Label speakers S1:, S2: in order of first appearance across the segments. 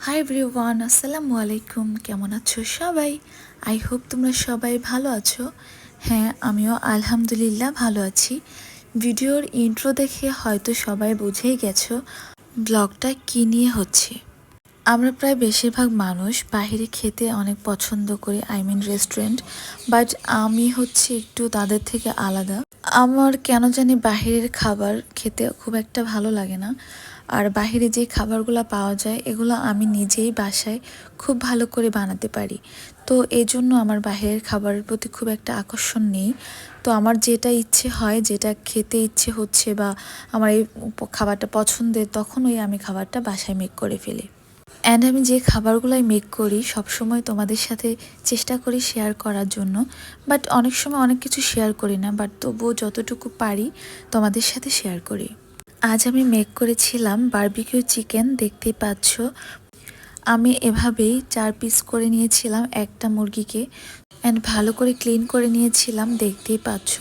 S1: Hi everyone, আসসালামু আলাইকুম। কেমন আছো সবাই? আই হোপ তোমরা সবাই ভালো আছো। হ্যাঁ, আমিও আলহামদুলিল্লাহ ভালো আছি। ভিডিওর ইন্ট্রো দেখে হয়তো সবাই বুঝেই গেছো ব্লগটা কী নিয়ে হচ্ছে। আমরা প্রায় বেশিরভাগ মানুষ বাইরে খেতে অনেক পছন্দ করি, আই মিন রেস্টুরেন্ট। বাট আমি হচ্ছে একটু তাদের থেকে আলাদা। আমার কেন জানি বাহিরের খাবার খেতে খুব একটা ভালো লাগে না। আর বাহিরে যে খাবারগুলো পাওয়া যায় এগুলো আমি নিজেই বাসায় খুব ভালো করে বানাতে পারি। তো এই জন্য আমার বাহিরের খাবারের প্রতি খুব একটা আকর্ষণ নেই। তো আমার যেটা ইচ্ছে হয়, যেটা খেতে ইচ্ছে হচ্ছে বা আমার এই খাবারটা পছন্দের, তখন আমি খাবারটা বাসায় মেক করে ফেলি। অ্যান্ড আমি যে খাবারগুলাই মেক করি সবসময় তোমাদের সাথে চেষ্টা করি শেয়ার করার জন্য। বাট অনেক সময় অনেক কিছু শেয়ার করি না, বাট তবুও যতটুকু পারি তোমাদের সাথে শেয়ার করি। আজ আমি মেক করেছিলাম বারবিকিউ চিকেন। দেখতেই পাচ্ছ আমি এভাবেই 4 পিস করে নিয়েছিলাম একটা মুরগিকে, অ্যান্ড ভালো করে ক্লিন করে নিয়েছিলাম, দেখতেই পাচ্ছ।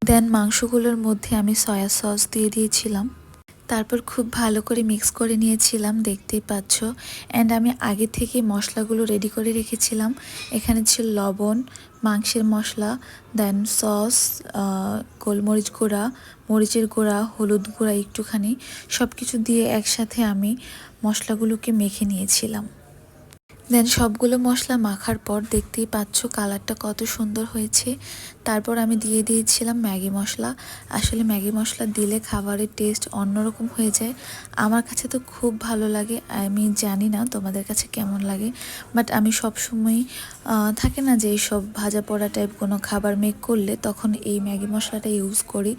S1: দেন মাংসগুলোর মধ্যে আমি সয়া সস দিয়ে দিয়েছিলাম। তারপর খুব ভালো করে মিক্স করে নিয়েছিলাম, দেখতেই পাচ্ছ। অ্যান্ড আমি আগে থেকে মশলাগুলো রেডি করে রেখেছিলাম। এখানে ছিল লবণ, মাংসের মশলা, দেন সস, গোলমরিচ গুঁড়া, মরিচের গুঁড়া, হলুদ গুঁড়া একটুখানি, সব কিছু দিয়ে একসাথে আমি মশলাগুলোকে মেখে নিয়েছিলাম। দেন সবগুলো মশলা মাখার পর দেখতেই পাচ্ছ কালারটা কত সুন্দর হয়েছে। তারপর আমি দিয়ে দিয়েছিলাম ম্যাগি মশলা। আসলে ম্যাগি মশলা দিলে খাবারের টেস্ট অন্যরকম হয়ে যায়। আমার কাছে তো খুব ভালো লাগে, আমি জানি না তোমাদের কাছে কেমন লাগে। বাট আমি সবসময় থাকে না যে এইসব ভাজা পোড়া টাইপ কোনো খাবার মেক করলে তখন এই ম্যাগি মশলাটা ইউজ করি।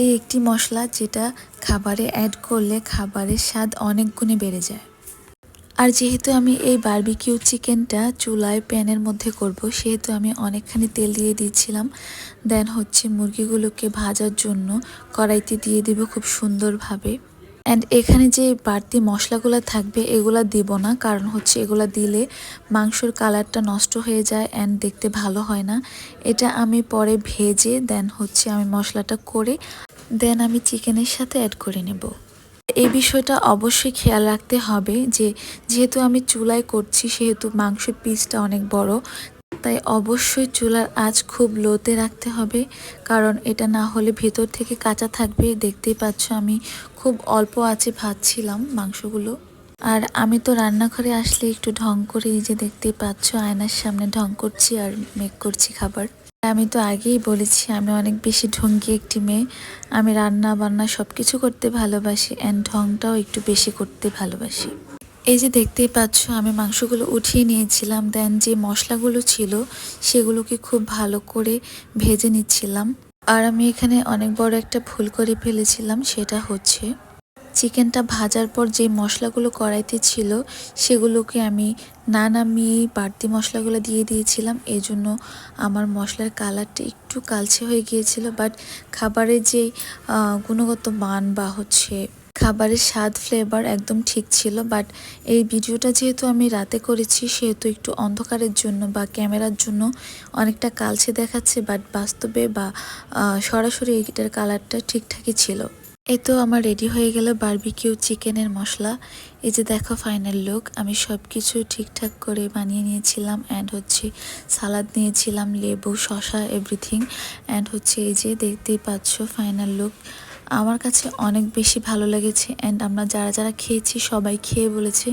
S1: এই একটি মশলা যেটা খাবারে অ্যাড করলে খাবারের স্বাদ অনেক গুণে বেড়ে যায়। আর যেহেতু আমি এই বারবিকিউ চিকেনটা চুলায় প্যানের মধ্যে করব, সেহেতু আমি অনেকখানি তেল দিয়ে দিয়েছিলাম। দেন হচ্ছে মুরগিগুলোকে ভাজার জন্য কড়াইতে দিয়ে দিব খুব সুন্দরভাবে। অ্যান্ড এখানে যে বাড়তি মশলাগুলো থাকবে এগুলা দিব না, কারণ হচ্ছে এগুলা দিলে মাংসর কালারটা নষ্ট হয়ে যায় অ্যান্ড দেখতে ভালো হয় না। এটা আমি পরে ভেজে দেন হচ্ছে আমি মশলাটা করে দেন আমি চিকেনের সাথে অ্যাড করে নেব। এই বিষয়টা অবশ্যই খেয়াল রাখতে হবে যে যেহেতু আমি চুলায় করছি সেহেতু মাংসের পিসটা অনেক বড়, তাই অবশ্যই চুলার আঁচ খুব লোতে রাখতে হবে, কারণ এটা না হলে ভেতর থেকে কাঁচা থাকবে। দেখতেই পাচ্ছ আমি খুব অল্প আঁচে ভাজছিলাম মাংসগুলো। আর আমি তো রান্নাঘরে আসলে একটু ঢং করে, এই যে দেখতেই পাচ্ছ আয়নার সামনে ঢং করছি আর মেক করছি খাবার। আমি তো আগেই বলেছি আমি অনেক বেশি ঢঙ্গি একটি মেয়ে। আমি রান্না বান্না সব কিছু করতে ভালোবাসি অ্যান্ড ঢংটাও একটু বেশি করতে ভালোবাসি। এই যে দেখতেই পাচ্ছ আমি মাংসগুলো উঠিয়ে নিয়েছিলাম, দেন যে মশলাগুলো ছিল সেগুলোকে খুব ভালো করে ভেজে নিচ্ছিলাম। আর আমি এখানে অনেক বড় একটা ভুল করে ফেলেছিলাম, সেটা হচ্ছে চিকেনটা ভাজার পর যে মশলাগুলো কড়াইতে ছিল সেগুলোকে আমি না নামিয়েই বাড়তি মশলাগুলো দিয়ে দিয়েছিলাম। এই জন্য আমার মশলার কালারটা একটু কালচে হয়ে গিয়েছিল। বাট খাবারের যে গুণগত মান বা হচ্ছে খাবারের স্বাদ ফ্লেভার একদম ঠিক ছিল। বাট এই ভিডিওটা যেহেতু আমি রাতে করেছি সেহেতু একটু অন্ধকারের জন্য বা ক্যামেরার জন্য অনেকটা কালচে দেখাচ্ছে, বাট বাস্তবে বা সরাসরি এইটার কালারটা ঠিকঠাকই ছিল। এই তো আমার রেডি হয়ে গেল বারবিকিউ চিকেনের মশলা। এই যে দেখো ফাইনাল লুক। আমি সব কিছু ঠিকঠাক করে বানিয়ে নিয়েছিলাম অ্যান্ড হচ্ছে সালাদ নিয়েছিলাম, লেবু, শসা, এভরিথিং। অ্যান্ড হচ্ছে এই যে দেখতেই পাচ্ছ ফাইনাল লুক। আমার কাছে অনেক বেশি ভালো লেগেছে অ্যান্ড আমরা যারা যারা খেয়েছি সবাই খেয়ে বলেছে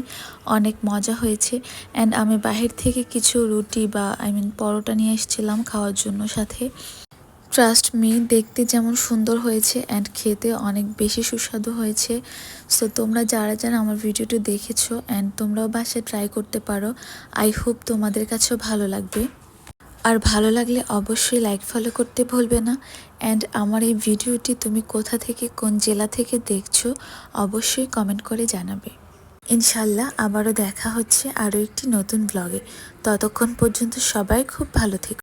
S1: অনেক মজা হয়েছে। অ্যান্ড আমি বাহির থেকে কিছু রুটি বা পরোটা নিয়ে এসেছিলাম খাওয়ার জন্য সাথে। ট্রাস্ট মি, দেখতে যেমন সুন্দর হয়েছে অ্যান্ড খেতে অনেক বেশি সুস্বাদু হয়েছে। সো তোমরা যারা যারা আমার ভিডিওটি দেখেছো অ্যান্ড তোমরাও বাসায় ট্রাই করতে পারো। আই হোপ তোমাদের কাছেও ভালো লাগবে। আর ভালো লাগলে অবশ্যই লাইক ফলো করতে ভুলবে না। অ্যান্ড আমার এই ভিডিওটি তুমি কোথা থেকে কোন জেলা থেকে দেখছো অবশ্যই কমেন্ট করে জানাবে। ইনশাল্লাহ আবারও দেখা হচ্ছে আরও একটি নতুন ব্লগে। ততক্ষণ পর্যন্ত সবাই খুব ভালো থেকো।